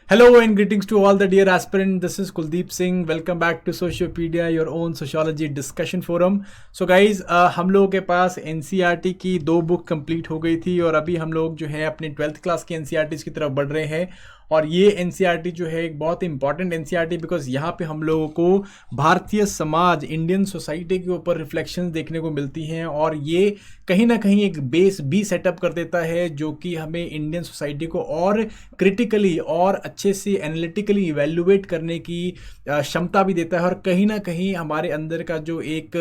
Hello and greetings to all the dear aspirant. This is Kuldeep Singh. Welcome back to Sociopedia, your own sociology discussion forum. So guys, हम लोगों के पास NCERT की 2 book complete हो गई थी और अभी हम लोग जो है अपनी 12th क्लास की NCERTs की तरफ बढ़ रहे हैं। और ये NCERT जो है एक बहुत इंपॉर्टेंट NCERT बिकॉज यहाँ पे हम लोगों को भारतीय समाज, इंडियन सोसाइटी के ऊपर रिफ्लेक्शंस देखने को मिलती हैं और ये कहीं ना कहीं एक बेस भी सेटअप कर देता है जो कि हमें इंडियन सोसाइटी को और क्रिटिकली और अच्छे से एनालिटिकली इवेल्युएट करने की क्षमता भी देता है। और कहीं ना कहीं हमारे अंदर का जो एक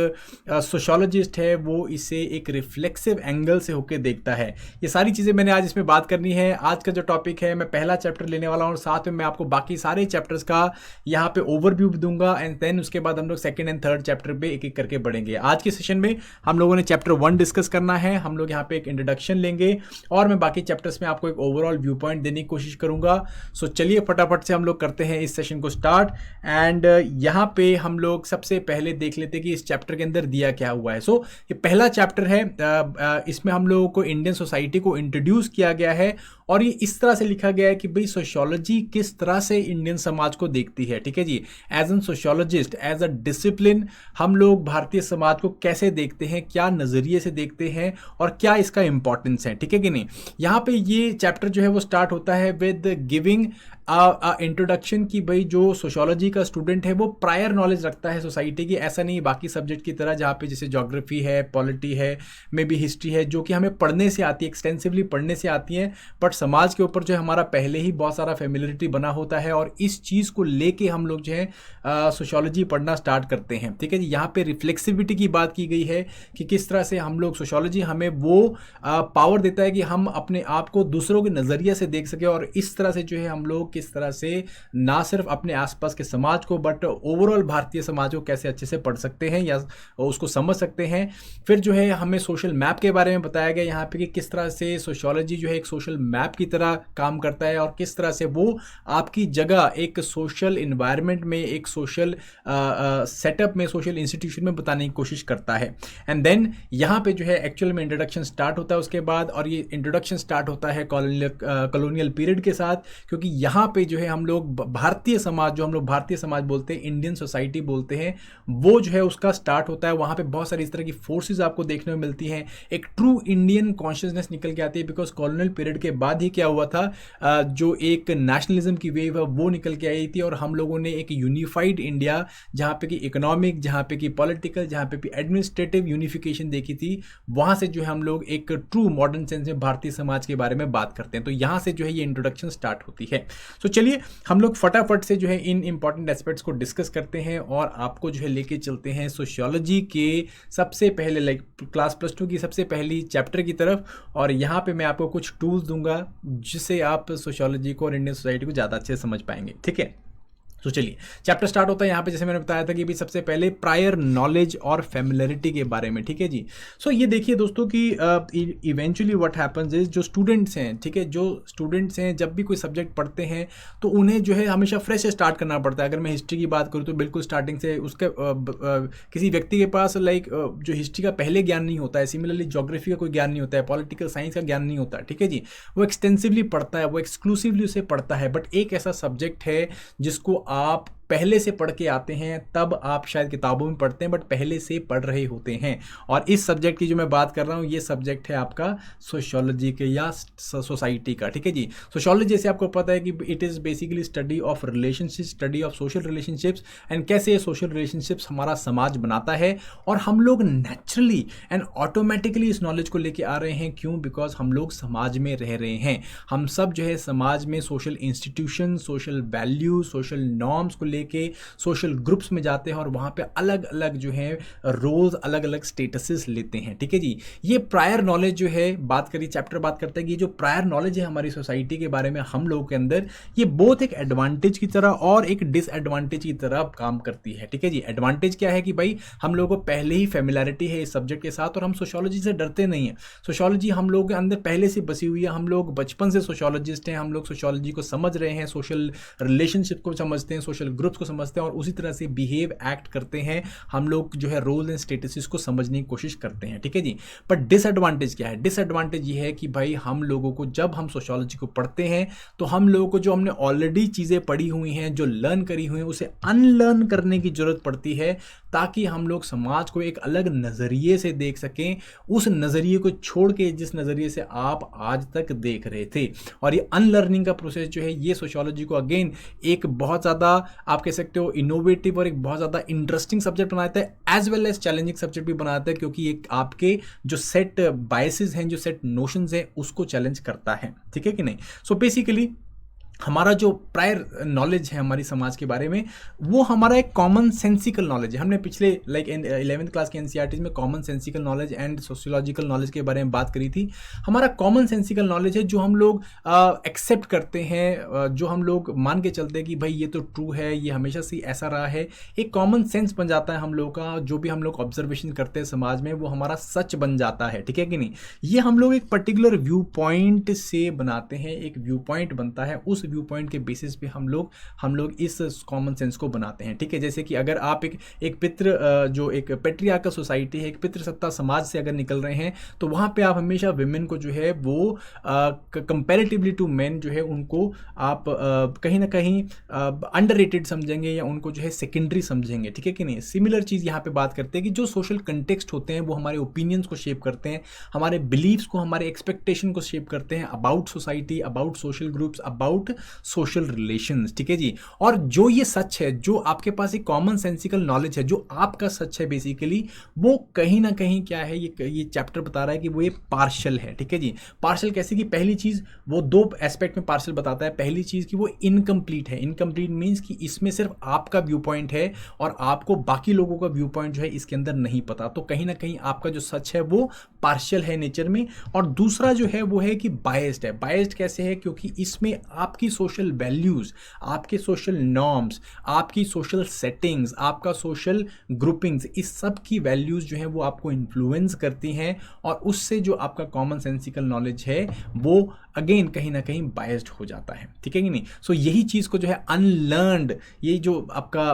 सोशोलॉजिस्ट है वो इसे एक रिफ्लेक्सिव एंगल से होकर देखता है। ये सारी चीज़ें मैंने आज इसमें बात करनी है। आज का जो टॉपिक है, मैं पहला चैप्टर लेने वाला हूँ और साथ में मैं आपको बाकी सारे चैप्टर्स का यहाँ पे ओवरव्यू भी दूंगा एंड देन उसके बाद हम लोग सेकंड एंड थर्ड चैप्टर पे एक एक करके बढ़ेंगे। आज के सेशन में हम लोगों ने चैप्टर 1 डिस्कस करना है। हम लोग यहाँ पे एक इंट्रोडक्शन लेंगे और मैं बाकी चैप्टर्स में आपको एक ओवरऑल व्यू पॉइंट देने की कोशिश करूंगा। सो चलिए फटाफट से हम लोग करते हैं इस सेशन को स्टार्ट। एंड यहाँ पे हम लोग सबसे पहले देख लेते हैं कि इस चैप्टर के अंदर दिया क्या हुआ है। सो ये पहला चैप्टर है, इसमें हम लोगों को इंडियन सोसाइटी को इंट्रोड्यूस किया गया है और ये इस तरह से लिखा गया है कि भाई सोशियोलॉजी किस तरह से इंडियन समाज को देखती है। ठीक है जी, as an sociologist, as a discipline हम लोग भारतीय समाज को कैसे देखते हैं, क्या नज़रिए से देखते हैं और क्या इसका इंपॉर्टेंस है। ठीक है कि नहीं। यहाँ पे ये चैप्टर जो है वो स्टार्ट होता है विद गिविंग इंट्रोडक्शन की भाई जो सोशियोलॉजी का स्टूडेंट है वो प्रायर नॉलेज रखता है सोसाइटी की। ऐसा नहीं बाकी सब्जेक्ट की तरह जहाँ पे जैसे ज्योग्राफी है, पॉलिटी है, मे बी हिस्ट्री है, जो कि हमें पढ़ने से आती है, एक्सटेंसिवली पढ़ने से आती है, बट समाज के ऊपर जो है हमारा पहले ही बहुत सारा फेमिलियरिटी बना होता है और इस चीज़ को लेके हम लोग जो है सोशियोलॉजी पढ़ना स्टार्ट करते हैं। ठीक है जी। यहाँ पे रिफ्लेक्सिविटी की बात की गई है कि किस तरह से हम लोग सोशियोलॉजी हमें वो पावर देता है कि हम अपने आप को दूसरों के नज़रिए से देख सके और इस तरह से जो है हम लोग किस तरह से ना सिर्फ अपने आसपास के समाज को बट ओवरऑल भारतीय समाज को कैसे अच्छे से पढ़ सकते हैं या उसको समझ सकते हैं। फिर जो है हमें सोशल मैप के बारे में बताया गया यहाँ पे कि किस तरह से सोशियोलॉजी जो है एक सोशल मैप की तरह काम करता है और किस तरह से वो आपकी जगह एक सोशल इन्वायरमेंट में, एक सोशल सेटअप में, सोशल इंस्टीट्यूशन में बताने की कोशिश करता है। एंड देन यहाँ पे जो है एक्चुअल में इंट्रोडक्शन स्टार्ट होता है उसके बाद, और ये इंट्रोडक्शन स्टार्ट होता है कॉलोनियल पीरियड के साथ, क्योंकि यहाँ पे जो है हम लोग भारतीय समाज, जो हम लोग भारतीय समाज बोलते हैं, इंडियन सोसाइटी बोलते हैं, वो जो है उसका स्टार्ट होता है। वहाँ पे बहुत सारी इस तरह की फोर्सेस आपको देखने को मिलती हैं। एक ट्रू इंडियन कॉन्शियसनेस निकल के आती है बिकॉज कॉलोनियल पीरियड के बाद ही क्या हुआ था, जो एक नेशनलिज्म की वेव है वो निकल के आई थी और हम लोगों ने एक यूनिफाइड इंडिया, जहाँ पे कि इकोनॉमिक, जहाँ पे कि पॉलिटिकल, जहाँ पे भी एडमिनिस्ट्रेटिव यूनिफिकेशन देखी थी। वहाँ से जो है हम लोग एक ट्रू मॉडर्न सेंस में भारतीय समाज के बारे में बात करते हैं। तो यहाँ से जो है ये इंट्रोडक्शन स्टार्ट होती है। तो चलिए हम लोग फटाफट से जो है इन इंपॉर्टेंट एस्पेक्ट्स को डिस्कस करते हैं और आपको जो है लेके चलते हैं सोशियोलॉजी के सबसे पहले लाइक क्लास +2 की सबसे पहली चैप्टर की तरफ। और यहाँ पे मैं आपको कुछ टूल्स दूंगा जिससे आप सोशियोलॉजी को और इंडियन सोसाइटी को ज़्यादा अच्छे से समझ पाएंगे। ठीक है। तो चलिए चैप्टर स्टार्ट होता है यहाँ पे, जैसे मैंने बताया था कि भी सबसे पहले प्रायर नॉलेज और फेमिलियरिटी के बारे में। ठीक है जी। सो ये देखिए दोस्तों कि इवेंचुअली व्हाट हैपेंस इज, जो स्टूडेंट्स हैं, ठीक है, जो स्टूडेंट्स हैं जब भी कोई सब्जेक्ट पढ़ते हैं तो उन्हें जो है हमेशा फ्रेश से स्टार्ट करना पड़ता है। अगर मैं हिस्ट्री की बात करूँ तो बिल्कुल स्टार्टिंग से उसके किसी व्यक्ति के पास लाइक जो हिस्ट्री का पहले ज्ञान नहीं होता है, सिमिलरली ज्योग्राफी का कोई ज्ञान नहीं होता है, पॉलिटिकल साइंस का ज्ञान नहीं होता है। ठीक है जी। वो एक्सटेंसिवली पढ़ता है, वो एक्सक्लूसिवली उसे पढ़ता है। बट एक ऐसा सब्जेक्ट है जिसको आप पहले से पढ़ के आते हैं, तब आप शायद किताबों में पढ़ते हैं बट पहले से पढ़ रहे होते हैं। और इस सब्जेक्ट की जो मैं बात कर रहा हूँ ये सब्जेक्ट है आपका सोशियोलॉजी के या सोसाइटी का। ठीक है जी। सोशियोलॉजी जैसे आपको पता है कि it is basically study of relationship, study of social relationships and कैसे ये सोशल रिलेशनशिप्स हमारा समाज बनाता है। और हम लोग नेचुरली एंड ऑटोमेटिकली इस नॉलेज को लेके आ रहे हैं। क्यों? बिकॉज हम लोग समाज में रह रहे हैं। हम सब जो है समाज में social institution, social value, social norms को लेके सोशल ग्रुप्स में जाते हैं और वहाँ पे अलग अलग जो है रोल्स, अलग अलग स्टेटसेस लेते हैं। ठीक है जी। ये प्रायर नॉलेज जो है बात करी, चैप्टर बात करता है कि ये जो प्रायर नॉलेज है हमारी सोसाइटी के बारे में हम लोगों के अंदर, ये बोथ एक एडवांटेज की तरह और एक डिसएडवांटेज की तरह काम करती है। ठीक है जी। एडवांटेज क्या है कि भाई हम लोगों को पहले ही फेमिलियरिटी है इस सब्जेक्ट के साथ और हम सोशियोलॉजी से डरते नहीं हैं। सोशियोलॉजी हम लोगों के अंदर पहले से बसी हुई है। हम लोग बचपन से सोशियोलॉजिस्ट हैं, हम लोग सोशियोलॉजी को समझ रहे हैं, सोशल रिलेशनशिप को समझते हैं, सोशल ग्रुप्स को समझते हैं और उसी तरह से बिहेव एक्ट करते हैं। हम लोग जो है रोल एंड स्टेटसेस को समझने की कोशिश करते हैं, ठीक है जी। पर डिसएडवांटेज क्या है? डिसएडवांटेज ये है कि भाई हम लोगों को जब हम सोशियोलॉजी को पढ़ते हैं तो हम लोगों को जो हमने ऑलरेडी चीज़ें पढ़ी हुई हैं, जो लर्न करी हुई हैं, उसे अनलर्न करने की जरूरत पड़ती है ताकि हम लोग समाज को एक अलग नज़रिए से देख सकें, उस नज़रिए को छोड़ के जिस नज़रिए से आप आज तक देख रहे थे। और ये अनलर्निंग का प्रोसेस जो है ये सोशियोलॉजी को अगेन एक बहुत ज़्यादा आप कह सकते हो इनोवेटिव और एक बहुत ज़्यादा इंटरेस्टिंग सब्जेक्ट बनाता है, as well as challenging subject भी बनाता है, क्योंकि एक आपके जो सेट बायसेस हैं, जो सेट नोशंस हैं, उसको चैलेंज करता है, ठीक है कि नहीं। सो बेसिकली हमारा जो प्रायर नॉलेज है हमारी समाज के बारे में, वो हमारा एक कॉमन सेंसिकल नॉलेज है। हमने पिछले लाइक 11th क्लास के एनसीईआरटी में common sensical knowledge and sociological knowledge के बारे में बात करी थी। हमारा कॉमन सेंसिकल नॉलेज है जो हम लोग एक्सेप्ट करते हैं, जो हम लोग मान के चलते हैं कि भाई ये तो ट्रू है, ये हमेशा से ऐसा रहा है। एक कॉमन सेंस बन जाता है हम लोग का, जो भी हम लोग ऑब्जर्वेशन करते हैं समाज में वो हमारा सच बन जाता है, ठीक है कि नहीं। ये हम लोग एक पर्टिकुलर व्यू पॉइंट से बनाते हैं, एक व्यू पॉइंट बनता है, उस व्यू पॉइंट के बेसिस पे हम लोग इस कॉमन सेंस को बनाते हैं, ठीक है। जैसे कि अगर आप एक पितृ जो एक पेट्रियार्कल सोसाइटी है, एक पितृसत्ता समाज से अगर निकल रहे हैं तो वहाँ पे आप हमेशा विमेन को जो है वो कंपैरेटिवली टू मेन जो है उनको आप कहीं ना कहीं अंडररेटेड समझेंगे या उनको जो है सेकेंडरी समझेंगे, ठीक है कि नहीं। सिमिलर चीज़ यहाँ पे बात करते हैं कि जो सोशल कंटेक्स्ट होते हैं वो हमारे ओपिनियंस को शेप करते हैं, हमारे बिलीव्स को, हमारे एक्सपेक्टेशन को शेप करते हैं about society, about social groups, about social relations, ठीक है जी। और जो ये सच है, जो आपके पास एक कॉमन सेंसिकल नॉलेज है, जो आपका सच है बेसिकली, वो कहीं ना कहीं क्या है, ये चैप्टर बता रहा है कि वो ये पार्शियल है, ठीक है जी। पार्शियल कैसे कि पहली चीज वो दो एस्पेक्ट में पार्शियल बताता है। पहली चीज कि वो इनकम्प्लीट है। इनकम्प्लीट मीन्स कि इसमें सिर्फ आपका व्यू पॉइंट है और आपको बाकी लोगों का व्यू पॉइंट जो है इसके अंदर नहीं पता, तो कहीं ना कहीं आपका जो सच है वो पार्शियल है नेचर में। और दूसरा जो है वो है कि बायस्ड है। बायस्ड कैसे है? क्योंकि इसमें आपकी सोशल वैल्यूज, आपके सोशल नॉर्म्स, आपकी सोशल सेटिंग्स, आपका सोशल ग्रुपिंग्स, इस सब की वैल्यूज जो है वो आपको इन्फ्लुएंस करती हैं और उससे जो आपका कॉमन सेंसिकल नॉलेज है वो अगेन कहीं ना कहीं बायस्ड हो जाता है, ठीक है कि नहीं। सो यही चीज़ को जो है अनलर्नड, ये जो आपका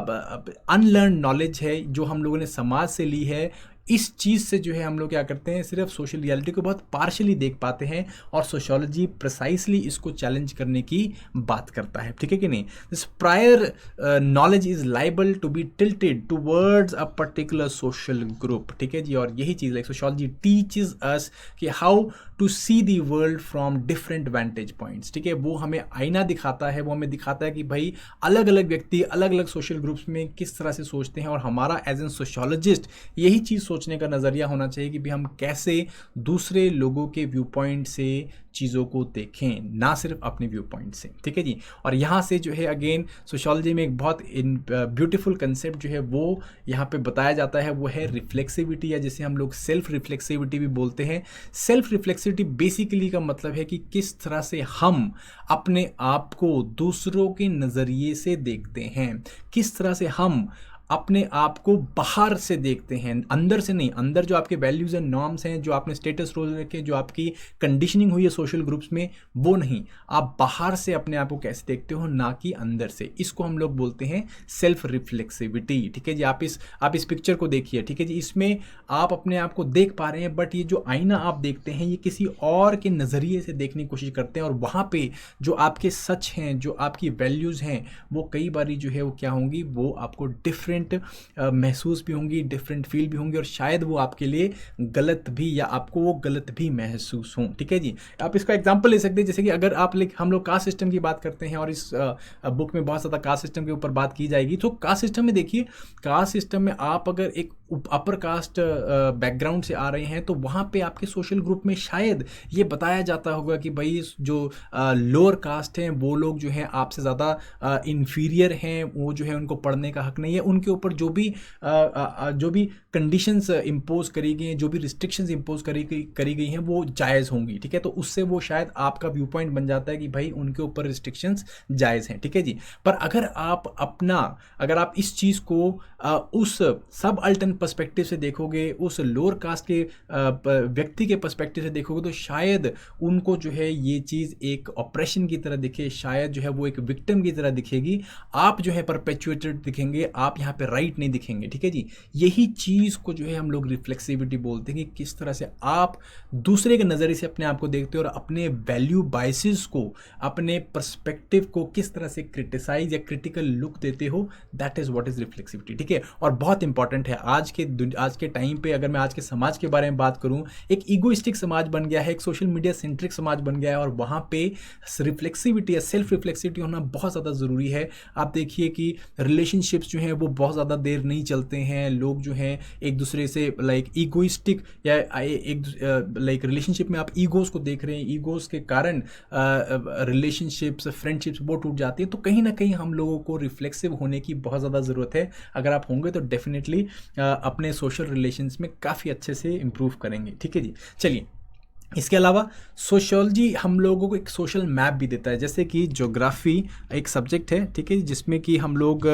अनलर्नड नॉलेज है जो हम लोगों ने समाज से ली है, इस चीज़ से जो है हम लोग क्या करते हैं, सिर्फ सोशल रियलिटी को बहुत पार्शली देख पाते हैं और सोशियोलॉजी प्रिसाइसली इसको चैलेंज करने की बात करता है, ठीक है कि नहीं। This prior knowledge is liable to be tilted towards a particular social group, ठीक है जी। और यही चीज़ लाइक सोशियोलॉजी टीचेस अस कि how to see the world from different vantage points, ठीक है। वो हमें आईना दिखाता है, वो हमें दिखाता है कि भाई अलग अलग व्यक्ति अलग अलग सोशल ग्रुप्स में किस तरह से सोचते हैं और हमारा एज एन सोशियोलॉजिस्ट यही चीज़ सोचने का नज़रिया होना चाहिए कि भाई हम कैसे दूसरे लोगों के व्यू पॉइंट से चीज़ों को देखें, ना सिर्फ अपने व्यू पॉइंट से, ठीक है जी। और यहाँ से जो है अगेन सोशियोलॉजी में एक बहुत ब्यूटीफुल कंसेप्ट जो है वो यहाँ पे बताया जाता है, वो है रिफ्लेक्सिविटी, या जिसे हम लोग सेल्फ रिफ्लेक्सिविटी भी बोलते हैं। सेल्फ रिफ्लेक्सिविटी बेसिकली का मतलब है कि किस तरह से हम अपने आप को दूसरों के नज़रिए से देखते हैं, किस तरह से हम अपने आप को बाहर से देखते हैं, अंदर से नहीं। अंदर जो आपके वैल्यूज़ एंड नॉर्म्स हैं, जो आपने स्टेटस रोल रखे, जो आपकी कंडीशनिंग हुई है सोशल ग्रुप्स में, वो नहीं, आप बाहर से अपने आप को कैसे देखते हो, ना कि अंदर से। इसको हम लोग बोलते हैं सेल्फ रिफ्लेक्सिविटी, ठीक है जी। आप इस पिक्चर को देखिए, ठीक है जी। इसमें आप अपने आप को देख पा रहे हैं, बट ये जो आईना आप देखते हैं ये किसी और के नज़रिए से देखने की कोशिश करते हैं और वहाँ पे जो आपके सच हैं, जो आपकी वैल्यूज़ हैं, वो कई बारी जो है वो क्या होंगी, वो आपको डिफरेंट महसूस भी होंगी, डिफरेंट फील भी होंगी और शायद वो आपके लिए गलत भी, या आपको वो गलत भी महसूस हों, ठीक है जी। आप इसका एग्जांपल ले सकते हैं, जैसे कि अगर आप हम लोग कास्ट सिस्टम की बात करते हैं और इस बुक में बहुत ज़्यादा कास्ट सिस्टम के ऊपर बात की जाएगी, तो कास्ट सिस्टम में देखिए, कास्ट सिस्टम में आप अगर एक अपर कास्ट बैकग्राउंड से आ रहे हैं तो वहाँ पे आपके सोशल ग्रुप में शायद ये बताया जाता होगा कि भाई जो लोअर कास्ट हैं वो लोग जो हैं आपसे ज़्यादा इन्फीरियर हैं, वो जो है उनको पढ़ने का हक नहीं है, उनके ऊपर जो भी कंडीशंस इम्पोज करी गई हैं, जो भी रिस्ट्रिक्शंस इम्पोज करी गई हैं वो जायज़ होंगी, ठीक है। तो उससे वो शायद आपका व्यू पॉइंट बन जाता है कि भाई उनके ऊपर रिस्ट्रिक्शंस जायज़ हैं, ठीक है जी। पर अगर आप इस चीज़ को उस सब अल्टर्न पर्सपेक्टिव से देखोगे, उस लोअर कास्ट के व्यक्ति के पर्सपेक्टिव से देखोगे, तो शायद उनको जो है ये चीज़ एक ऑपरेशन की तरह दिखे, शायद जो है वो एक विक्टिम की तरह दिखेगी, आप जो है परपेचुएटेड दिखेंगे, आप यहाँ पे राइट नहीं दिखेंगे, ठीक है जी। यही चीज़ को जो है हम लोग रिफ्लेक्सिविटी बोलते हैं कि किस तरह से आप दूसरे के नज़रिए से अपने आप को देखते हो और अपने वैल्यू बाइसेस को, अपने पर्सपेक्टिव को किस तरह से क्रिटिसाइज या क्रिटिकल लुक देते हो, that is what is reflexivity, ठीक है। और बहुत इंपॉर्टेंट है आज के टाइम पे, अगर मैं आज के समाज के बारे में बात करूं, एक ईगोइस्टिक समाज बन गया है, एक सोशल मीडिया सेंट्रिक समाज बन गया है, और वहाँ पे रिफ्लेक्सिविटी या सेल्फ रिफ्लेक्सिविटी होना बहुत ज़्यादा ज़रूरी है। आप देखिए कि रिलेशनशिप्स जो हैं वो बहुत ज़्यादा देर नहीं चलते हैं, लोग जो हैं एक दूसरे से लाइक ईगोइस्टिक या एक लाइक रिलेशनशिप में आप ईगोज़ को देख रहे हैं, ईगोज़ के कारण रिलेशनशिप्स, फ्रेंडशिप्स वो टूट जाती है। तो कहीं ना कहीं हम लोगों को रिफ्लेक्सिव होने की बहुत ज़्यादा ज़रूरत है। अगर आप होंगे तो डेफिनेटली अपने सोशल रिलेशंस में काफ़ी अच्छे से इम्प्रूव करेंगे, ठीक है जी। चलिए, इसके अलावा सोशियोलॉजी हम लोगों को एक सोशल मैप भी देता है, जैसे कि ज्योग्राफी एक सब्जेक्ट है, ठीक है, जिसमें कि हम लोग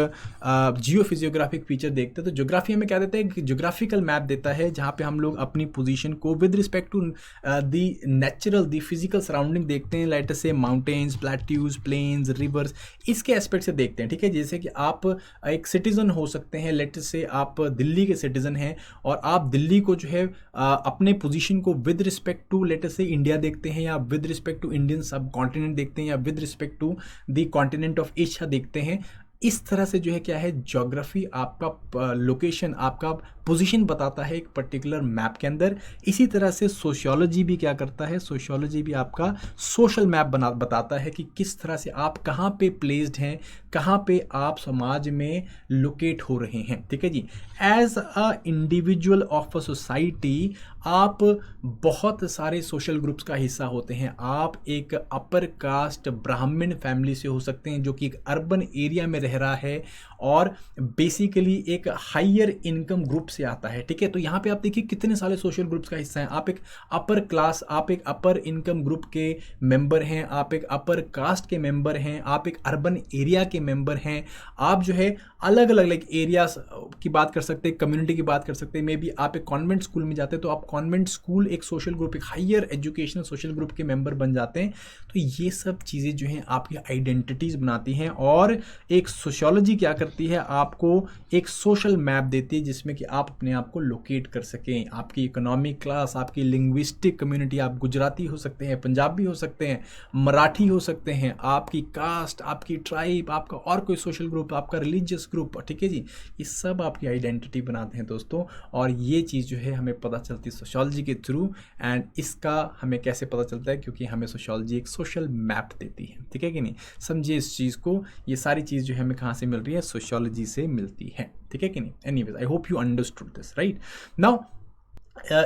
जियो फिजियोग्राफिक फीचर देखते हैं। तो ज्योग्राफी हमें क्या देता है, कि ज्योग्राफिकल मैप देता है, जहाँ पे हम लोग अपनी पोजीशन को with respect to the natural, the physical surrounding देखते हैं, लाइट से माउंटेन्स, प्लेट्यूज, प्लेन्स, रिवर्स, इसके एस्पेक्ट से देखते हैं, ठीक है। जैसे कि आप एक सिटीज़न हो सकते हैं, लेट से आप दिल्ली के सिटीज़न हैं और आप दिल्ली को जो है अपने पोजीशन को विद रिस्पेक्ट टू लेटर से इंडिया देखते हैं, या with respect to Indian subcontinent देखते हैं, या with respect to the continent of Asia देखते हैं। इस तरह से जो है क्या है, ज्योग्राफी आपका लोकेशन, आपका पोजीशन बताता है एक पर्टिकुलर मैप के अंदर। इसी तरह से सोशियोलॉजी भी क्या करता है, सोशियोलॉजी भी आपका सोशल मैप बताता है कि किस तरह से आप कहाँ पे प्लेस्ड हैं, कहाँ पे आप समाज में लोकेट हो रहे हैं, ठीक है जी। As a individual of a society आप बहुत सारे सोशल ग्रुप्स का हिस्सा होते हैं। आप एक अपर कास्ट ब्राह्मण फैमिली से हो सकते हैं जो कि एक अर्बन एरिया में रह रहा है और बेसिकली एक हायर इनकम ग्रुप से आता है, ठीक है। तो यहाँ पे आप देखिए कितने सारे सोशल ग्रुप्स का हिस्सा हैं। आप एक अपर क्लास, आप एक अपर इनकम ग्रुप के मेंबर हैं, आप एक अपर कास्ट के मेंबर हैं, आप एक अर्बन एरिया के मेंबर हैं। आप जो है अलग अलग लाइक एरियाज की बात कर सकते हैं, कम्युनिटी की बात कर सकते हैं। मे बी आप एक कॉन्वेंट स्कूल में जाते हैं तो आप कॉन्वेंट स्कूल एक सोशल ग्रुप, एक हायर एजुकेशनल सोशल ग्रुप के मेंबर बन जाते हैं। तो ये सब चीज़ें जो हैं आपकी आइडेंटिटीज़ बनाती हैं, और एक सोशियोलॉजी क्या करती है, आपको एक सोशल मैप देती है जिसमें कि आप अपने आप को लोकेट कर सकें। आपकी इकोनॉमिक क्लास, आपकी लिंग्विस्टिक कम्युनिटी, आप गुजराती हो सकते हैं, पंजाबी हो सकते हैं, मराठी हो सकते हैं, आपकी कास्ट, आपकी ट्राइब, आपका और कोई सोशल ग्रुप, आपका रिलीजियस ग्रुप, ठीक है जी। ये सब आपकी आइडेंटिटी बनाते हैं दोस्तों, और ये चीज़ जो है हमें पता चलती है सोशियोलॉजी के थ्रू। एंड इसका हमें कैसे पता चलता है, क्योंकि हमें सोशियोलॉजी एक सोशल मैप देती है, ठीक है कि नहीं। समझिए इस चीज़ को, ये सारी चीज़ जो है हमें कहाँ से मिल रही है, सोशियोलॉजी से मिलती है, ठीक है कि नहीं। Anyways, I hope you understood this, right. Now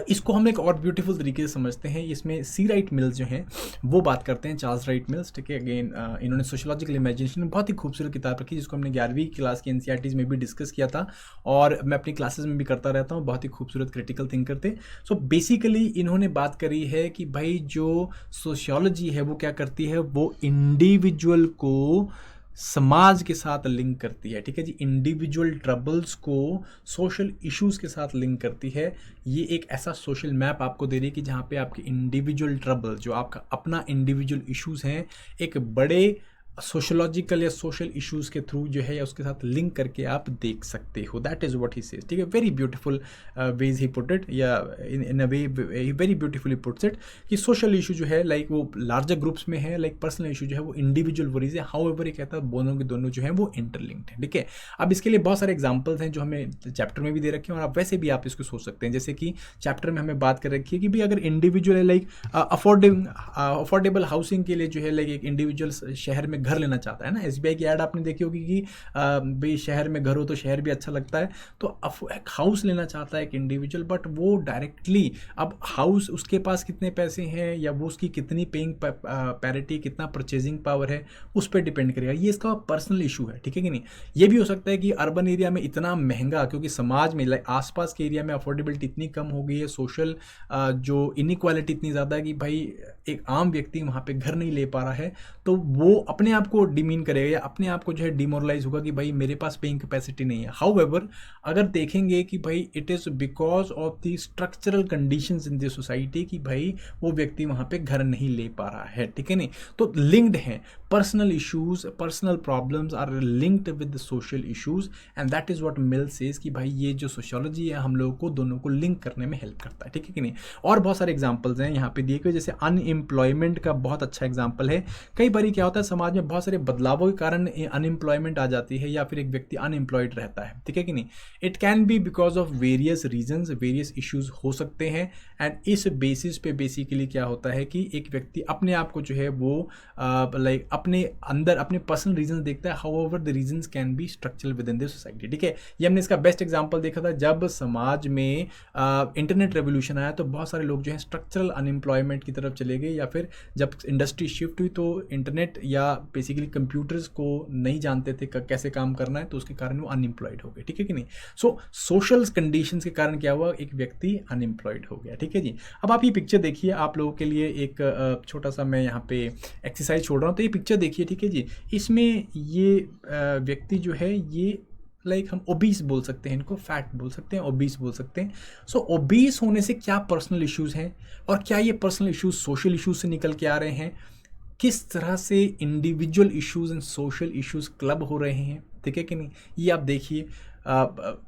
इसको हम एक और ब्यूटीफुल तरीके से समझते हैं। इसमें सी राइट मिल्स जो हैं वो बात करते हैं, चार्ल्स राइट मिल्स, ठीक है। अगेन इन्होंने सोशियोलॉजिकल इमेजिनेशन में बहुत ही खूबसूरत किताब रखी, जिसको हमने 11वीं क्लास की एनसीईआरटीज़ में भी डिस्कस किया था, और मैं अपनी क्लासेस में भी करता रहता हूँ। बहुत ही खूबसूरत क्रिटिकल थिंकर थे। सो बेसिकली इन्होंने बात करी है कि भाई जो सोशियोलॉजी है वो क्या करती है, वो इंडिविजुअल को समाज के साथ लिंक करती है, ठीक है जी। इंडिविजुअल ट्रबल्स को सोशल इश्यूज के साथ लिंक करती है। ये एक ऐसा सोशल मैप आपको दे रही है कि जहाँ पे आपके इंडिविजुअल ट्रबल, जो आपका अपना इंडिविजुअल इश्यूज हैं, एक बड़े सोशोलॉजिकल या सोशल इश्यूज़ के थ्रू जो है या उसके साथ लिंक करके आप देख सकते हो। That is what he says, ठीक है। Very beautiful veg he put it, या इन अ वे वेरी ब्यूटीफुली पुट्स इट, कि सोशल इशू जो है लाइक वो लार्जर ग्रुप्स में है, लाइक पर्सनल इशू जो है वो इंडिविजुअल वरीज है। हाउएवर ये कहता है दोनों के दोनों जो है वो इंटरलिंक्ड है, ठीक है। अब इसके लिए बहुत सारे एग्जाम्पल्स हैं जो हमें चैप्टर में भी दे रखे हैं, और आप वैसे भी आप इसको सोच सकते हैं। जैसे कि चैप्टर में हमें बात कर रखी है कि भाई अगर इंडिविजुअल है लाइक अफोर्डेबल हाउसिंग के लिए जो है लाइक एक इंडिविजुअल शहर में घर लेना चाहता है ना, SBI की ऐड आपने देखी होगी कि भाई शहर में घर हो तो शहर भी अच्छा लगता है, तो एक हाउस लेना चाहता है एक इंडिविजुअल, बट वो डायरेक्टली अब हाउस उसके पास कितने पैसे हैं या वो उसकी कितनी पेइंग पैरिटी, कितना परचेजिंग पावर है, उस पर डिपेंड करेगा। ये इसका पर्सनल इशू है, ठीक है कि नहीं। ये भी हो सकता है कि अर्बन एरिया में इतना महंगा, क्योंकि समाज में लाइक आसपास के एरिया में अफोर्डेबिलिटी इतनी कम हो गई है, सोशल जो इनइक्वालिटी इतनी ज़्यादा है कि भाई एक आम व्यक्ति वहाँ पे घर नहीं ले पा रहा है, तो वो अपने आप को डिमीन करेगा या अपने आप को जो है डिमोरलाइज होगा कि भाई मेरे पास पेइंग कैपेसिटी नहीं है। हाउएवर अगर देखेंगे कि भाई it is because of the structural conditions in the society कि भाई वो व्यक्ति वहाँ पे घर नहीं ले पा रहा है, ठीक है नहीं, तो लिंक्ड हैं personal issues, personal problems are linked with social issues, and that is what Mill says कि भाई ये जो सोशियोलॉजी है हम लोगों को दोनों को लिंक करने में हेल्प करता है, ठीक है कि नहीं। और बहुत सारे एग्जांपल्स हैं यहाँ पे दिए गए, जैसे अनएम्प्लॉयमेंट का बहुत अच्छा एग्जांपल है। कई बार क्या होता है समाज में बहुत सारे बदलावों के कारण अनएम्प्लॉयमेंट आ जाती है या फिर एक व्यक्ति अनएम्प्लॉयड रहता है, ठीक है कि नहीं। It can be because of various reasons, various issues हो सकते हैं, एंड इस बेसिस पे बेसिकली क्या होता है कि एक व्यक्ति अपने आप को जो है वो लाइक अपने अंदर अपने पर्सनल रीजंस देखता है, however the reasons can be structural with in the society, ठीक है। ये हमने इसका बेस्ट एग्जांपल देखा था जब समाज में इंटरनेट रेवोल्यूशन आया, तो बहुत सारे लोग जो है स्ट्रक्चरल अनएम्प्लॉयमेंट की तरफ चले गए, या फिर जब इंडस्ट्री शिफ्ट हुई तो इंटरनेट या बेसिकली कंप्यूटर्स को नहीं जानते थे कैसे काम करना है, तो उसके कारण वो अनएम्प्लॉयड हो गए, ठीक है कि नहीं। सो सोशल कंडीशंस के कारण क्या हुआ, एक व्यक्ति अनएम्प्लॉयड हो गया, ठीक है जी। अब आप ये पिक्चर देखिए, आप लोगों के लिए एक छोटा सा मैं यहाँ पे एक्सरसाइज छोड़ रहा हूँ, तो ये पिक्चर देखिए, ठीक है जी। इसमें ये व्यक्ति जो है ये लाइक हम ओबीस बोल सकते हैं, इनको फैट बोल सकते हैं, ओबीस बोल सकते हैं। सो ओबीस होने से क्या पर्सनल इश्यूज हैं और क्या ये पर्सनल इश्यूज सोशल इश्यूज से निकल के आ रहे हैं, किस तरह से individual issues and social issues club हो रहे हैं, ठीक है कि नहीं, ये आप देखिए।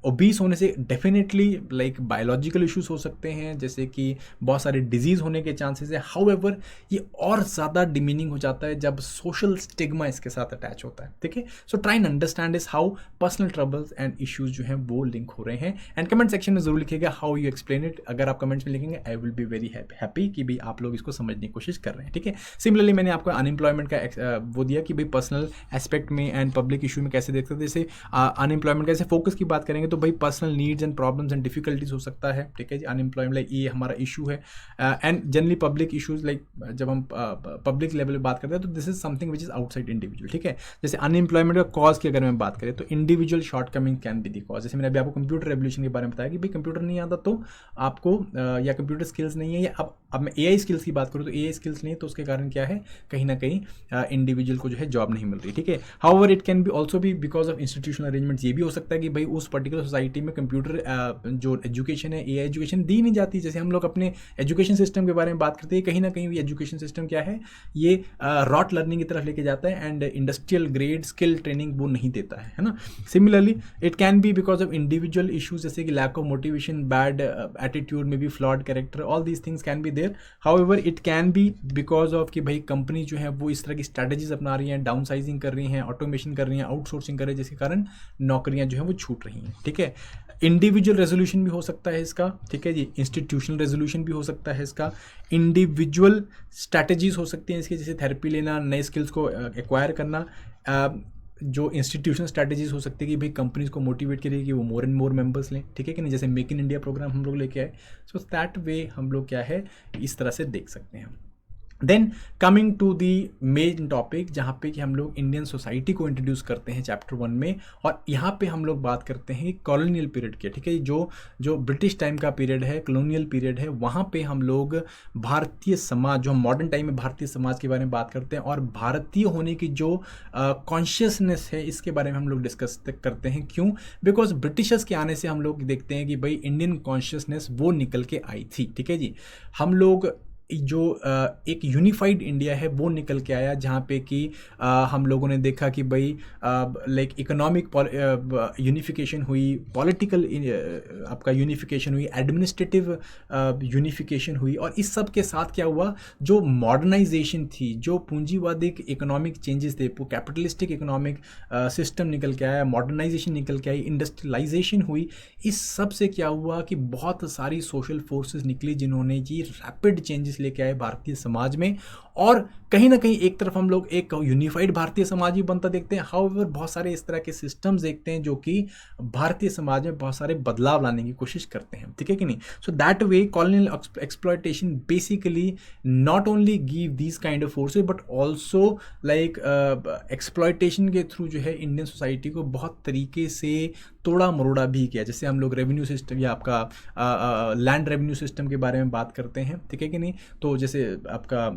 ओबीस होने से डेफिनेटली लाइक बायोलॉजिकल इश्यूज हो सकते हैं, जैसे कि बहुत सारे डिजीज़ होने के चांसेस है। हाउएवर ये और ज़्यादा डिमीनिंग हो जाता है जब सोशल स्टिग्मा इसके साथ अटैच होता है, ठीक है। So try and understand is how personal troubles and issues जो हैं वो लिंक हो रहे हैं, एंड कमेंट सेक्शन में जरूर लिखिएगा हाउ यू एक्सप्लेन इट। अगर आप कमेंट्स में लिखेंगे I will be very happy कि भाई आप लोग इसको समझने की कोशिश कर रहे हैं, ठीक है। सिमिलरली मैंने आपको अनएम्प्लॉयमेंट का वो दिया कि भाई पर्सनल एस्पेक्ट में एंड पब्लिक इशू में कैसे देख सकते हैं। जैसे अनएम्प्लॉयमेंट कैसे फोकस की बात करेंगे तो भाई personal needs and problems and difficulties हो सकता है, ठीक है जी। अनएम्प्लॉयमेंट लाइक ये हमारा इशू है, and generally public issues like जब हम पब्लिक लेवल पे बात करते हैं तो this is something which is outside individual, ठीक है। जैसे अनएम्प्लॉयमेंट का कॉज की अगर मैं बात करें तो individual shortcoming can be the cause. जैसे मैंने अभी आपको कंप्यूटर रेवोल्यूशन के बारे में बताया कि भाई कंप्यूटर नहीं आता तो आपको या कंप्यूटर स्किल्स नहीं है, या अब मैं एआई स्किल्स की बात करूँ तो एआई स्किल्स नहीं है, तो उसके कारण क्या है कहीं ना कहीं इंडिविजुअल को जो है जॉब नहीं मिल रही, ठीक है। However it can B also भी बिकॉज ऑफ इंस्टीट्यूशनल अरेंजमेंट्स। ये भी हो सकता है कि भाई उस पर्टिकुलर सोसाइटी में कंप्यूटर जो एजुकेशन है, एआई एजुकेशन दी नहीं जाती। जैसे हम लोग अपने एजुकेशन सिस्टम के बारे में बात करते हैं, कहीं ना कहीं ये एजुकेशन सिस्टम क्या है, ये रॉट लर्निंग की तरफ लेके जाता है and industrial grade skill training वो नहीं देता है ना। Similarly it can be because of individual issues, जैसे कि lack of motivation, bad attitude, may be flawed character, all these things can be there. However it can be because of कि भाई company जो है वो इस तरह की स्ट्रैटेजीज अपना रही हैं, डाउन साइजिंग कर रही हैं, ऑटोमेशन कर रही हैं, आउटसोर्सिंग कर रही है, जिसके कारण नौकरियां जो है वो छूट रही हैं, ठीक है। इंडिविजुअल रेजोल्यूशन भी हो सकता है इसका, ठीक है जी। इंस्टीट्यूशनल रेजोल्यूशन भी हो सकता है इसका। इंडिविजुअल स्ट्रैटेजीज हो सकती हैं इसके, जैसे थेरेपी लेना, नए स्किल्स को एक्वायर करना। जो इंस्टीट्यूशनल स्ट्रैटेजीज हो सकती है कि भाई कंपनीज को मोटिवेट करिए कि वो मोर एंड मोर मेंबर्स लें, ठीक है कि नहीं, जैसे मेक इन इंडिया प्रोग्राम हम लोग लेके आए। सो दैट वे हम लोग क्या है इस तरह से देख सकते हैं। Then coming to the main topic, जहाँ पे कि हम लोग इंडियन सोसाइटी को इंट्रोड्यूस करते हैं चैप्टर 1 में, और यहाँ पे हम लोग बात करते हैं कॉलोनियल पीरियड के, ठीक है। जो ब्रिटिश टाइम का पीरियड है, कॉलोनियल पीरियड है, वहाँ पे हम लोग भारतीय समाज, जो मॉडर्न टाइम में भारतीय समाज के बारे में बात करते हैं, और भारतीय होने की जो कॉन्शियसनेस है इसके बारे में हम लोग डिस्कस करते हैं। क्यों? बिकॉज ब्रिटिशर्स के आने से हम लोग देखते हैं कि भाई इंडियन कॉन्शियसनेस वो निकल के आई थी, ठीक है जी। हम लोग जो एक यूनिफाइड इंडिया है वो निकल के आया, जहाँ पे कि हम लोगों ने देखा कि भाई लाइक इकोनॉमिक यूनिफिकेशन हुई, पॉलिटिकल आपका यूनिफिकेशन हुई, एडमिनिस्ट्रेटिव यूनिफिकेशन हुई, और इस सब के साथ क्या हुआ, जो मॉडर्नाइजेशन थी, जो पूंजीवादिक इकोनॉमिक चेंजेस थे, वो कैपिटलिस्टिक इकोनॉमिक सिस्टम निकल के आया, मॉडर्नाइजेशन निकल के आई, इंडस्ट्रियलाइजेशन हुई। इस सब से क्या हुआ कि बहुत सारी सोशल फोर्सेस निकली जिन्होंने जी रैपिड चेंजेस लेके आए भारतीय समाज में, और कहीं ना कहीं एक तरफ हम लोग एक यूनिफाइड भारतीय समाज भी बनता देखते हैं। हाउएवर बहुत सारे इस तरह के सिस्टम्स देखते हैं जो कि भारतीय समाज में बहुत सारे बदलाव लाने की कोशिश करते हैं, ठीक है कि नहीं। So that way colonial exploitation basically not only give these kind of forces but also like exploitation के थ्रू जो है इंडियन सोसाइटी को बहुत तरीके से तोड़ा मरोड़ा भी किया। जैसे हम लोग रेवेन्यू सिस्टम या आपका लैंड रेवेन्यू सिस्टम के बारे में बात करते हैं, ठीक है कि नहीं। तो जैसे आपका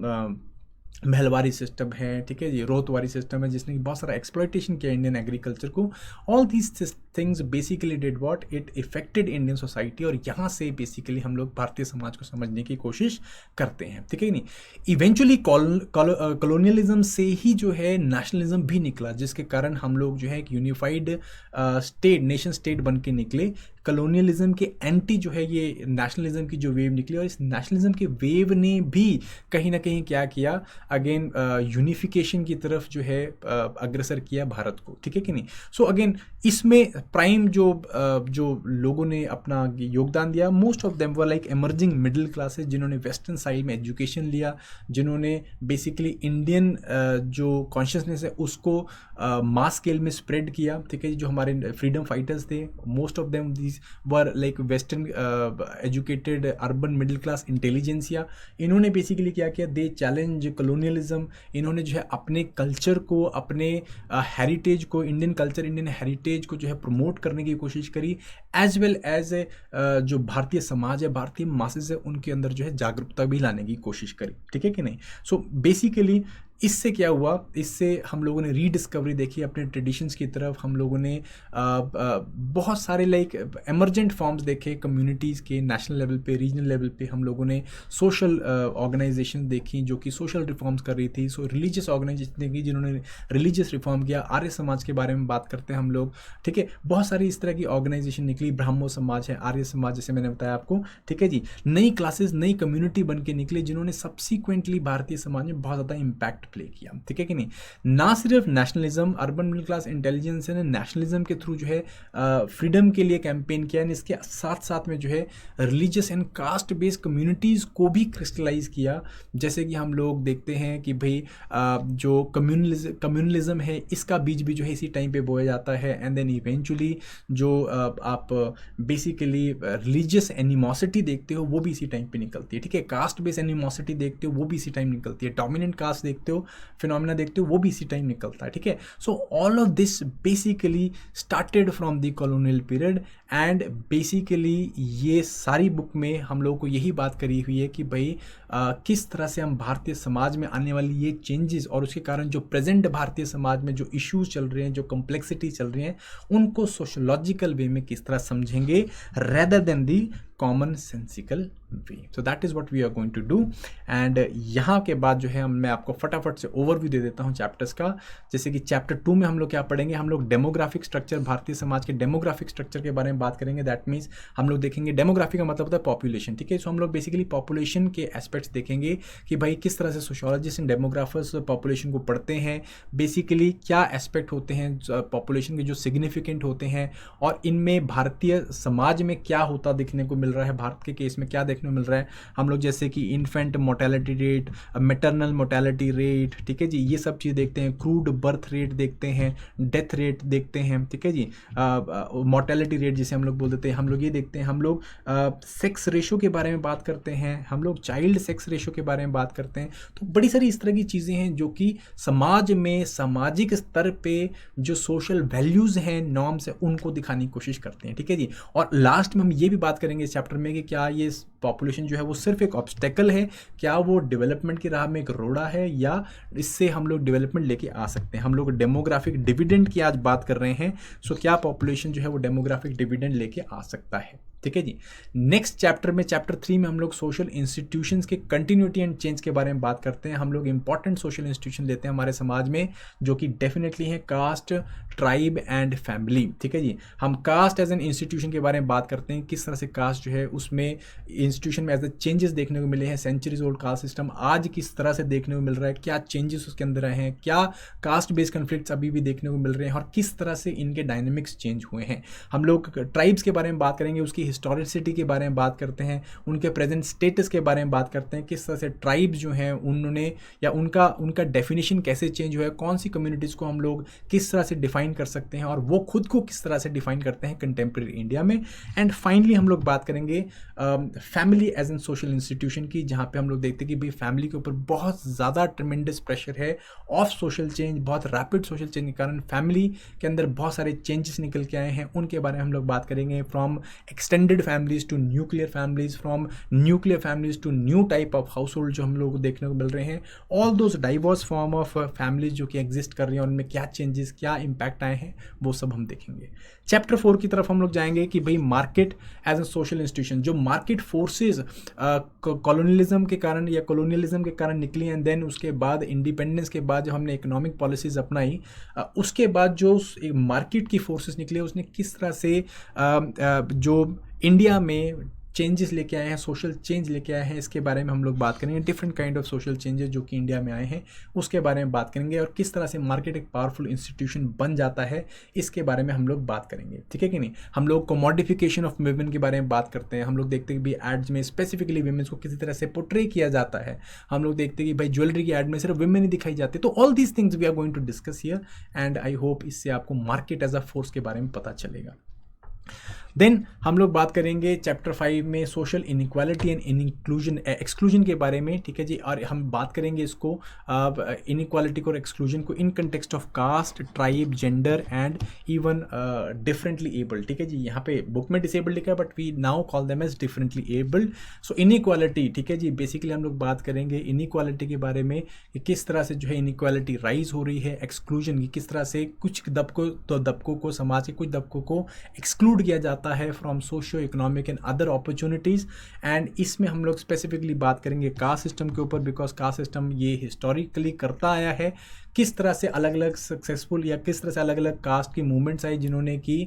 महलवारी सिस्टम है, ठीक है जी, रोतवारी सिस्टम है, जिसने बहुत सारा एक्सप्लॉयटेशन किया इंडियन एग्रीकल्चर को। All these things basically did what, it affected Indian society. और यहाँ से बेसिकली हम लोग भारतीय समाज को समझने की कोशिश करते हैं, ठीक है नहीं। इवेंचुअली कॉलोनियलिज्म से ही जो है नेशनलिज्म भी निकला, जिसके कारण हम लोग जो है एक यूनिफाइड स्टेट, नेशन स्टेट बन के निकले। कॉलोनियलिज्म के एंटी जो है ये नेशनलिज्म की जो वेव निकली, और इस नेशनलिज्म के वेव ने भी कहीं ना कहीं क्या किया, अगेन यूनिफिकेशन की तरफ जो है अग्रसर किया भारत को, ठीक है कि नहीं। सो अगेन इसमें प्राइम जो लोगों ने अपना योगदान दिया, most of them were like emerging middle classes, जिन्होंने वेस्टर्न साइड में एजुकेशन लिया, जिन्होंने बेसिकली इंडियन जो कॉन्शियसनेस है उसको मास स्केल में स्प्रेड किया, ठीक है। जो हमारे फ्रीडम फाइटर्स थे, most of them these were like western educated urban middle class intelligentsia. इन्होंने बेसिकली क्या किया, दे चैलेंज कॉलोनियलिज्म। इन्होंने जो है अपने कल्चर को, अपने हेरिटेज को, इंडियन कल्चर, इंडियन हेरिटेज को जो है प्रमोट करने की कोशिश करी, एज वेल एज जो भारतीय समाज है, भारतीय मासेस है, उनके अंदर जो है जागरूकता भी लाने की कोशिश करी, ठीक है कि नहीं। सो बेसिकली इससे क्या हुआ, इससे हम लोगों ने रीडिस्कवरी देखी अपने ट्रेडिशंस की तरफ। हम लोगों ने बहुत सारे लाइक एमर्जेंट फॉर्म्स देखे कम्युनिटीज़ के, नेशनल लेवल पे, रीजनल लेवल पे। हम लोगों ने सोशल ऑर्गेनाइजेशन देखी जो कि सोशल रिफॉर्म्स कर रही थी। सो रिलीजियस ऑर्गेनाइजेशन देखी जिन्होंने रिलीजियस रिफॉर्म किया। आर्य समाज के बारे में बात करते हैं हम लोग, ठीक है। बहुत सारी इस तरह की ऑर्गेनाइजेशन निकली, ब्राह्मो समाज है, आर्य समाज, जैसे मैंने बताया आपको, ठीक है जी। नई क्लासेस, नई कम्युनिटी बन के निकली, जिन्होंने सब्सिक्वेंटली भारतीय समाज में बहुत ज़्यादा इम्पैक्ट प्ले किया, ठीक है कि नहीं। ना सिर्फ nationalism, urban middle class intelligence ने नेशनलिज्म के थ्रू जो है फ्रीडम के लिए कैंपेन किया, इसके साथ साथ में जो है religious and caste based communities को भी क्रिस्टलाइज किया। जैसे कि हम लोग देखते हैं कि भाई जो कम्युनलिज्म है, इसका बीज भी जो है इसी टाइम पे बोया जाता है। एंड देन इवेंचुअली जो आप बेसिकली रिलीजियस एनिमोसिटी देखते हो वो भी इसी टाइम पे निकलती है, ठीक है। कास्ट बेस्ड एनिमोसिटी देखते हो वो भी इसी टाइम निकलती है। डोमिनेंट कास्ट देखते हो, फिनोमिना देखते हो, वो भी इसी टाइम निकलता है, ठीक है। So all of this basically started from the colonial period. And basically ये सारी बुक में हम लोगों को यही बात करी हुई है कि भाई किस तरह से हम भारतीय समाज में आने वाली ये चेंजेस और उसके कारण जो प्रेजेंट भारतीय समाज में जो इश्यूज चल रहे हैं, जो कॉम्प्लेक्सिटी चल रही हैं, उनको सोशोलॉजिकल वे में किस तरह समझेंगे rather than the common sensical way. So that is what we are going to do. And यहाँ के बाद जो है मैं आपको फटाफट से ओवरव्यू दे देता हूँ चैप्टर्स का। जैसे कि चैप्टर 2 में हम लोग क्या पढ़ेंगे, हम लोग डेमोग्राफिक स्ट्रक्चर, भारतीय समाज के डेमोग्राफिक स्ट्रक्चर के बारे में बात करेंगे। दैट मीन्स हम लोग देखेंगे, डेमोग्राफी का मतलब होता है पॉपुलेशन, ठीक है। सो हम लोग बेसिकली पॉपुलेशन के एस्पेक्ट्स देखेंगे कि भाई किस तरह से सोशियोलॉजिस्ट एंड डेमोग्राफर्स पॉपुलेशन को पढ़ते हैं, बेसिकली क्या एस्पेक्ट होते हैं पॉपुलेशन के जो सिग्निफिकेंट होते हैं, और इनमें भारतीय समाज में क्या होता देखने को मिल रहा है, भारत के केस में क्या देखने को मिल रहा है। हम लोग जैसे कि infant mortality rate, maternal mortality rate, ठीक है जी, ये सब चीज़ देखते हैं। क्रूड बर्थ रेट देखते हैं, डेथ रेट देखते हैं, ठीक है जी, मोर्टेलिटी रेट जिसे हम लोग बोल देते हैं, हम लोग ये देखते हैं। हम लोग सेक्स रेशो के बारे में बात करते हैं, हम लोग चाइल्ड सेक्स रेशो के बारे में बात करते हैं। तो बड़ी सारी इस तरह की चीज़ें हैं जो कि समाज में, सामाजिक स्तर पे जो सोशल वैल्यूज़ हैं, नॉर्म्स हैं, उनको दिखाने की कोशिश करते हैं, ठीक है जी। और लास्ट में हम ये भी बात करेंगे इस चैप्टर में कि क्या ये पॉपुलेशन जो है वो सिर्फ एक ऑब्स्टेकल है, क्या वो डेवलपमेंट की राह में एक रोड़ा है, या इससे हम लोग डेवलपमेंट लेके आ सकते हैं। हम लोग डेमोग्राफिक डिविडेंड की आज बात कर रहे हैं। सो क्या पॉपुलेशन जो है वो डेमोग्राफिक डिविडेंड लेके आ सकता है, ठीक है जी। नेक्स्ट चैप्टर में, चैप्टर 3 में हम लोग सोशल इंस्टीट्यूशंस के कंटिन्यूटी एंड चेंज के बारे में बात करते हैं। हम लोग इंपॉर्टेंट सोशल इंस्टीट्यूशन लेते हैं हमारे समाज में, जो कि डेफिनेटली है कास्ट, ट्राइब एंड फैमिली, ठीक है जी। हम कास्ट एज एन इंस्टीट्यूशन के बारे में बात करते हैं, किस तरह से कास्ट जो है उसमें इंस्टीट्यूशन में एज ए चेंजेस देखने को मिले हैं। सेंचुरीज ओल्ड कास्ट सिस्टम आज किस तरह से देखने को मिल रहा है, क्या चेंजेस उसके अंदर आए हैं, क्या कास्ट बेस्ड कन्फ्लिक्ट्स अभी भी देखने को मिल रहे हैं, और किस तरह से इनके डायनेमिक्स चेंज हुए हैं। हम लोग ट्राइब्स के बारे में बात करेंगे, उसकी हिस्टोरिसिटी के बारे में बात करते हैं, उनके प्रेजेंट स्टेटस के बारे में बात करते हैं, किस तरह से ट्राइब जो हैं उन्होंने या उनका डेफिनेशन कैसे चेंज हुआ है, कौन सी कम्युनिटीज़ को हम लोग किस तरह से डिफाइन कर सकते हैं और वो खुद को किस तरह से डिफाइन करते हैं कंटेम्प्रेरी इंडिया में। एंड फाइनली हम लोग बात करेंगे family as an social institution की, जहाँ पे हम लोग देखते हैं कि भाई फैमिली के ऊपर बहुत ज़्यादा ट्रेमेंडस प्रेशर है ऑफ सोशल चेंज, बहुत रैपिड सोशल चेंज के कारण फैमिली के अंदर बहुत सारे चेंजेस निकल के आए हैं, उनके बारे में हम लोग बात करेंगे। From extended families to nuclear families, from nuclear families to new type of household जो हम लोग देखने को मिल रहे हैं, all those diverse form of families जो कि एग्जिस्ट कर रही हैं, उनमें क्या चेंजेस क्या इम्पैक्ट आए हैं वो सब हम देखेंगे। चैप्टर 4 की तरफ हम लोग जाएंगे कि भाई market as a social institution, जो मार्केट फोर्सेज कॉलोनियलिज्म के कारण या कॉलोनियलिज्म के कारण निकली एंड देन उसके बाद इंडिपेंडेंस के बाद जब हमने इकोनॉमिक पॉलिसीज़ अपनाई, उसके बाद जो मार्केट की फोर्सेस निकले उसने किस तरह से जो इंडिया में चेंजेस लेके आए हैं, सोशल चेंज लेके आए हैं, इसके बारे में हम लोग बात करेंगे। Different kind of social changes जो कि इंडिया में आए हैं उसके बारे में बात करेंगे और किस तरह से मार्केट एक पावरफुल इंस्टीट्यूशन बन जाता है इसके बारे में हम लोग बात करेंगे, ठीक है कि नहीं। हम लोग कोमोडिफिकेशन ऑफ वुमेन के बारे में बात करते हैं, हम लोग देखते हैं कि भाई एड्स में स्पेसिफिकली वुमेन्स को किसी तरह से पोर्ट्रे किया जाता है, हम लोग देखते हैं कि भाई ज्वेलरी की एड में सिर्फ वुमेन ही दिखाई जाती है। तो all these things we are going to discuss here and I hope इससे आपको मार्केट एज अ फोर्स के बारे में पता चलेगा। देन हम लोग बात करेंगे चैप्टर 5 में social inequality and inclusion exclusion के बारे में, ठीक है जी। और हम बात करेंगे इसको इनइक्वालिटी को और एक्सक्लूजन को in context of caste, tribe, gender and even differently abled, ठीक है जी। यहाँ पे बुक में डिसेबल्ड लिखा है but we now call them as differently abled. So inequality, ठीक है जी, बेसिकली हम लोग बात करेंगे इनइक्वालिटी के बारे में कि किस तरह से जो है इनइक्वालिटी राइज हो रही है, एक्सक्लूजन की किस तरह से कुछ दबकों को समाज के कुछ दबकों को एक्सक्लूड किया जाता है from socio economic and other opportunities. And इसमें हम लोग स्पेसिफिकली बात करेंगे कास्ट सिस्टम के ऊपर, बिकॉज कास्ट सिस्टम ये हिस्टोरिकली करता आया है, किस तरह से अलग अलग सक्सेसफुल या किस तरह से अलग अलग कास्ट की मूवमेंट्स आई जिन्होंने कि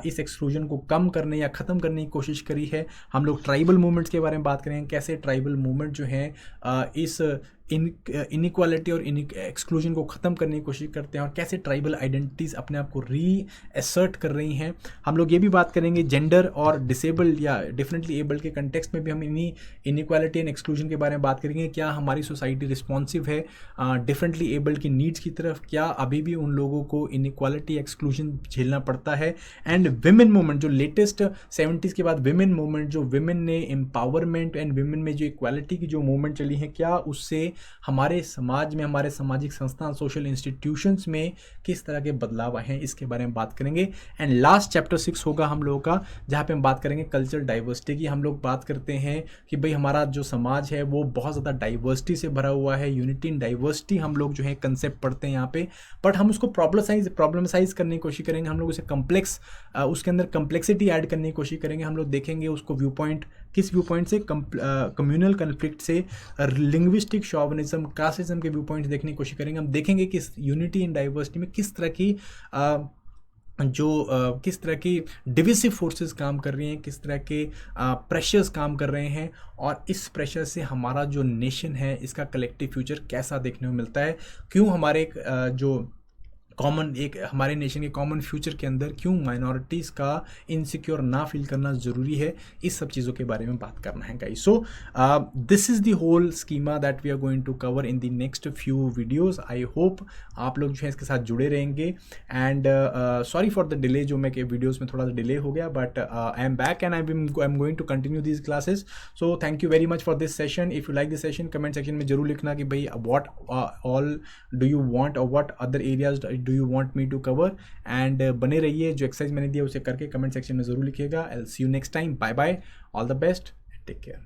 इस एक्सक्लूजन को कम करने या ख़त्म करने की कोशिश करी है। हम लोग ट्राइबल मूवमेंट्स के बारे में बात करेंगे, कैसे ट्राइबल मूवमेंट जो हैं इस इनइक्वालिटी और एक्सक्लूजन को ख़त्म करने की कोशिश करते हैं और कैसे ट्राइबल आइडेंटिटीज़ अपने आप को रीअसर्ट कर रही हैं। हम लोग ये भी बात करेंगे जेंडर और डिसेबल्ड या डिफरेंटली एबल्ड के कंटेक्स्ट में भी हम इन्हीं इनइक्वालिटी एंड एक्सक्लूजन के बारे में बात करेंगे। क्या हमारी सोसाइटी रिस्पॉन्सिव है डिफरेंटली एबल्ड की नीड्स की तरफ, क्या अभी भी उन लोगों को इनइक्वालिटी एक्सक्लूजन झेलना पड़ता है। एंड विमेन मूवमेंट जो लेटेस्ट 70s के बाद विमेन मूवमेंट, जो विमेन ने एम्पावरमेंट एंड विमेन में जो इक्वालिटी की जो मूवमेंट चली है, क्या उससे हमारे समाज में, हमारे सामाजिक संस्थान, सोशल इंस्टीट्यूशंस में किस तरह के बदलाव आए हैं, इसके बारे में बात करेंगे। एंड लास्ट चैप्टर 6 होगा हम लोगों का, जहाँ पे हम बात करेंगे कल्चरल डाइवर्सिटी की। हम लोग बात करते हैं कि भाई हमारा जो समाज है वो बहुत ज़्यादा डाइवर्सिटी से भरा हुआ है, यूनिटी इन डाइवर्सिटी हम लोग जो है कंसेप्ट पढ़ते हैं यहाँ पे, बट हम उसको प्रॉब्लमाइज करने की कोशिश करेंगे, हम लोग उसे कम्प्लेक्स, उसके अंदर कम्प्लेक्सिटी ऐड करने की कोशिश करेंगे। हम लोग देखेंगे उसको व्यू पॉइंट, किस व्यू पॉइंट से, कम्युनल कन्फ्लिक्ट से, लिंग्विस्टिक शॉविनिज्म, कास्टिज्म के व्यू पॉइंट देखने की कोशिश करेंगे। हम देखेंगे कि यूनिटी इन डाइवर्सिटी में किस तरह की किस तरह की डिविसिव फोर्सेस काम कर रही हैं, किस तरह के प्रेशर्स काम कर रहे हैं और इस प्रेशर से हमारा जो नेशन है इसका कलेक्टिव फ्यूचर कैसा देखने को मिलता है, क्यों हमारे जो कॉमन एक हमारे नेशन के कॉमन फ्यूचर के अंदर क्यों माइनॉरिटीज़ का इनसिक्योर ना फील करना ज़रूरी है, इस सब चीज़ों के बारे में बात करना है guys. So this is the whole schema that we are going to cover in the next few videos. I hope आप लोग जो है इसके साथ जुड़े रहेंगे and sorry for the delay, जो मैं के वीडियोज़ में थोड़ा सा डिले हो गया, but I am back and I am going to continue these classes. So thank you very much for this session. If you like this session, comment section में जरूर लिखना कि भाई what all do you want और what other areas do you want me to cover. And बने रहिए, जो exercise मैंने दिया उसे करके कमेंट सेक्शन में जरूर लिखिएगा। I will see you next time. Bye bye, all the best, take care.